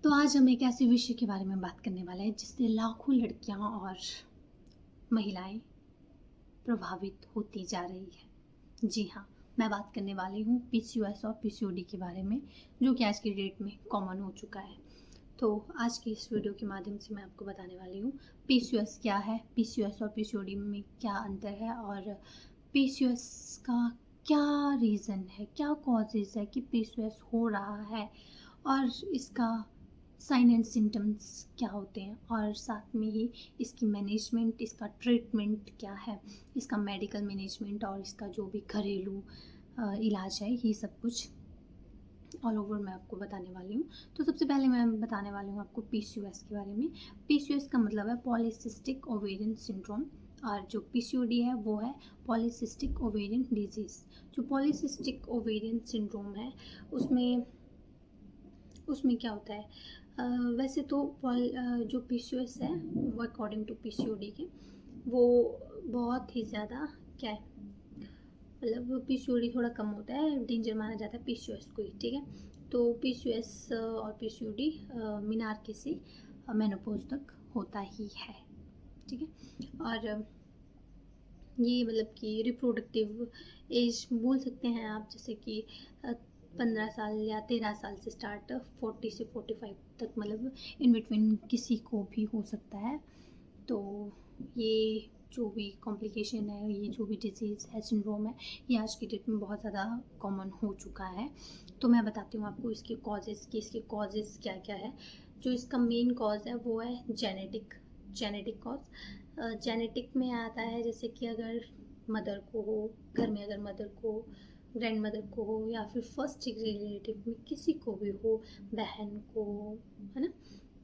तो आज हम एक ऐसे विषय के बारे में बात करने वाले हैं जिससे लाखों लड़कियां और महिलाएं प्रभावित होती जा रही है। जी हाँ, मैं बात करने वाली हूँ पीसीओएस और पीसीओडी के बारे में, जो कि आज की डेट में कॉमन हो चुका है। तो आज की इस वीडियो के माध्यम से मैं आपको बताने वाली हूँ पीसीओएस क्या है, पीसीओएस और पीसीओडी में क्या अंतर है, और पीसीओएस का क्या रीज़न है, क्या कॉजेज़ है कि पीसीओएस हो रहा है, और इसका साइन एंड सिम्टम्स क्या होते हैं, और साथ में ही इसकी मैनेजमेंट, इसका ट्रीटमेंट क्या है, इसका मेडिकल मैनेजमेंट और इसका जो भी घरेलू इलाज है, ये सब कुछ ऑल ओवर मैं आपको बताने वाली हूँ। तो सबसे पहले मैं बताने वाली हूँ आपको पीसीओएस के बारे में। पीसीओएस का मतलब है पॉलीसिस्टिक ओवेरियन सिंड्रोम, और जो पीसीओडी है वो है पॉलीसिस्टिक ओवेरियन डिजीज़। जो पॉलीसिस्टिक ओवेरियन सिंड्रोम है उसमें उसमें क्या होता है, वैसे तो जो पीसीओएस है वो अकॉर्डिंग टू पीसीओडी के वो बहुत ही ज़्यादा क्या है, मतलब पीसीओडी थोड़ा कम होता है, डेंजर माना जाता है पीसीओएस को ही। ठीक है, तो पीसीओएस और पीसीओडी मीनार से मेनोपॉज तक होता ही है। ठीक है, और ये मतलब कि रिप्रोडक्टिव एज बोल सकते हैं आप, जैसे कि 15 साल या 13 साल से स्टार्ट 40 से 45 तक, मतलब इन बिटवीन किसी को भी हो सकता है। तो ये जो भी कॉम्प्लिकेशन है, ये जो भी डिजीज़ है, सिंड्रोम है, ये आज की डेट में बहुत ज़्यादा कॉमन हो चुका है। तो मैं बताती हूँ आपको इसके कॉजेज़ की, इसके कॉजेज़ क्या क्या है। जो इसका मेन कॉज है वो है जेनेटिक कॉज। जेनेटिक में आता है, जैसे कि अगर मदर को हो, घर में अगर मदर को, ग्रैंड मदर को हो, या फिर फर्स्ट डिग्री रिलेटिव में किसी को भी हो, बहन को, है ना,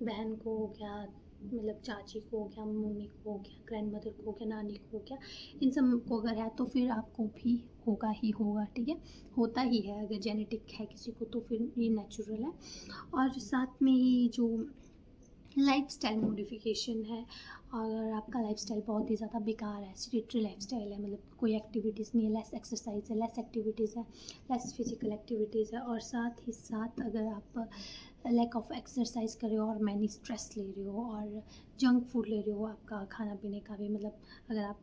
बहन को हो गया, मतलब चाची को हो गया, मम्मी को हो गया, ग्रैंड मदर को हो गया, नानी को हो गया, इन सब को अगर है तो फिर आपको भी होगा ही होगा। ठीक है, होता ही है, अगर जेनेटिक है किसी को तो फिर ये नेचुरल है। और साथ में ही जो लाइफस्टाइल मॉडिफिकेशन है, अगर आपका लाइफस्टाइल बहुत ही ज़्यादा बेकार है, सेडेंटरी लाइफस्टाइल है, मतलब कोई एक्टिविटीज़ नहीं है, लेस एक्सरसाइज है, लेस एक्टिविटीज़ है, लेस फिजिकल एक्टिविटीज़ है, और साथ ही साथ अगर आप लैक ऑफ एक्सरसाइज कर रहे हो और मैनी स्ट्रेस ले रहे हो और जंक फूड ले रहे हो, आपका खाना पीने का भी, मतलब अगर आप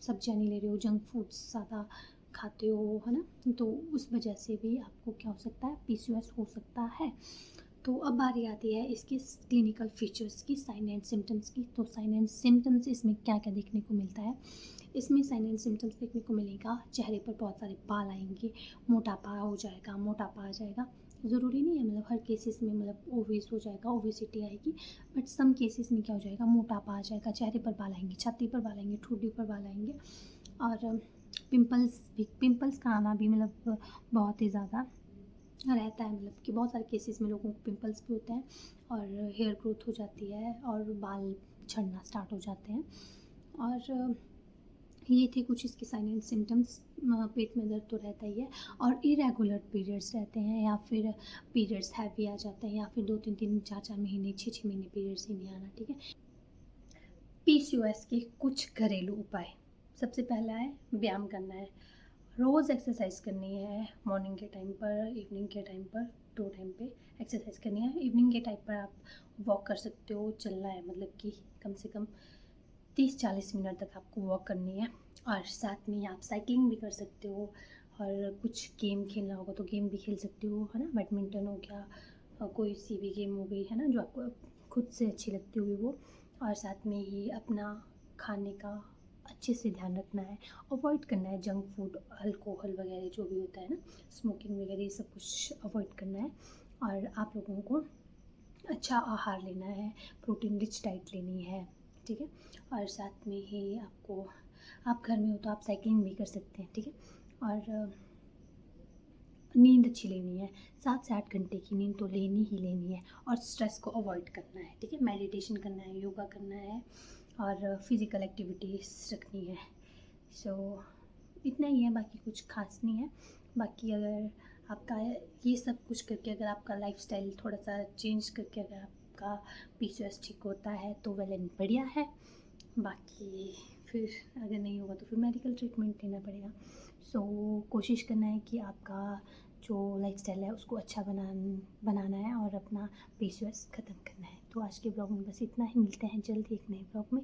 सब्जियाँ नहीं ले रहे हो, जंक फूड ज़्यादा खाते हो, है ना, तो उस वजह से भी आपको क्या हो सकता है, पीसीओएस हो सकता है। तो अब बारी आती है इसकी क्लिनिकल फीचर्स की, साइन एंड सिम्टम्स की। तो साइन एंड सिम्टम्स इसमें क्या क्या देखने को मिलता है, इसमें साइन एंड सिम्टम्स देखने को मिलेगा, चेहरे पर बहुत सारे बाल आएंगे, मोटापा हो जाएगा, मोटापा आ जाएगा। ज़रूरी नहीं है मतलब हर केसेस में मतलब ओवेस हो जाएगा, ओवेसिटी आएगी, बट सम केसेस में क्या हो जाएगा, मोटापा आ जाएगा, चेहरे पर बाल आएंगे, छाती पर बाल आएंगे, ठुड्डी पर बाल आएंगे, और पिंपल्स का आना भी मतलब बहुत ही ज़्यादा रहता है, मतलब कि बहुत सारे केसेस में लोगों को पिंपल्स भी होते हैं, और हेयर ग्रोथ हो जाती है, और बाल झड़ना स्टार्ट हो जाते हैं। और ये थे कुछ इसके साइन एंड सिम्टम्स। पेट में दर्द तो रहता ही है, और इरेगुलर पीरियड्स रहते हैं, या फिर पीरियड्स हैवी आ जाते हैं, या फिर 2-3 4-4 महीने 6-6 महीने पीरियड्स ही नहीं आना। ठीक है, पीसीओएस के कुछ घरेलू उपाय। सबसे पहला है व्यायाम करना है, रोज़ एक्सरसाइज करनी है, मॉर्निंग के टाइम पर, इवनिंग के टाइम पर, 2 टाइम पे एक्सरसाइज करनी है। इवनिंग के टाइम पर आप वॉक कर सकते हो, चलना है, मतलब कि कम से कम 30-40 मिनट तक आपको वॉक करनी है, और साथ में आप साइकिलिंग भी कर सकते हो, और कुछ गेम खेलना होगा तो गेम भी खेल सकते हो, है ना, बैडमिंटन हो गया, कोई सी भी गेम हो गई, है ना, जो आपको खुद से अच्छी लगती होगी वो। और साथ में ही अपना खाने का अच्छे से ध्यान रखना है, अवॉइड करना है जंक फूड, अल्कोहल वगैरह जो भी होता है ना, स्मोकिंग वगैरह, ये सब कुछ अवॉइड करना है। और आप लोगों को अच्छा आहार लेना है, प्रोटीन रिच डाइट लेनी है। ठीक है, और साथ में ही आपको, आप घर में हो तो आप साइकिलिंग भी कर सकते हैं। ठीक है, और नींद अच्छी लेनी है, 7 से 8 घंटे की नींद तो लेनी ही लेनी है, और स्ट्रेस को अवॉइड करना है। ठीक है, मेडिटेशन करना है, योगा करना है, और फिज़िकल एक्टिविटीज़ रखनी है। सो इतना ही है, बाकी कुछ खास नहीं है। बाकी अगर आपका ये सब कुछ करके, अगर आपका लाइफस्टाइल थोड़ा सा चेंज करके अगर आपका पीसीओएस ठीक होता है तो वेल एंड बढ़िया है। बाकी फिर अगर नहीं होगा तो फिर मेडिकल ट्रीटमेंट लेना पड़ेगा। सो कोशिश करना है कि आपका जो लाइफस्टाइल है उसको अच्छा बनाना है और अपना PCOS ख़त्म करना है। तो आज के ब्लॉग में बस इतना ही, मिलते हैं जल्द ही एक नए ब्लॉग में।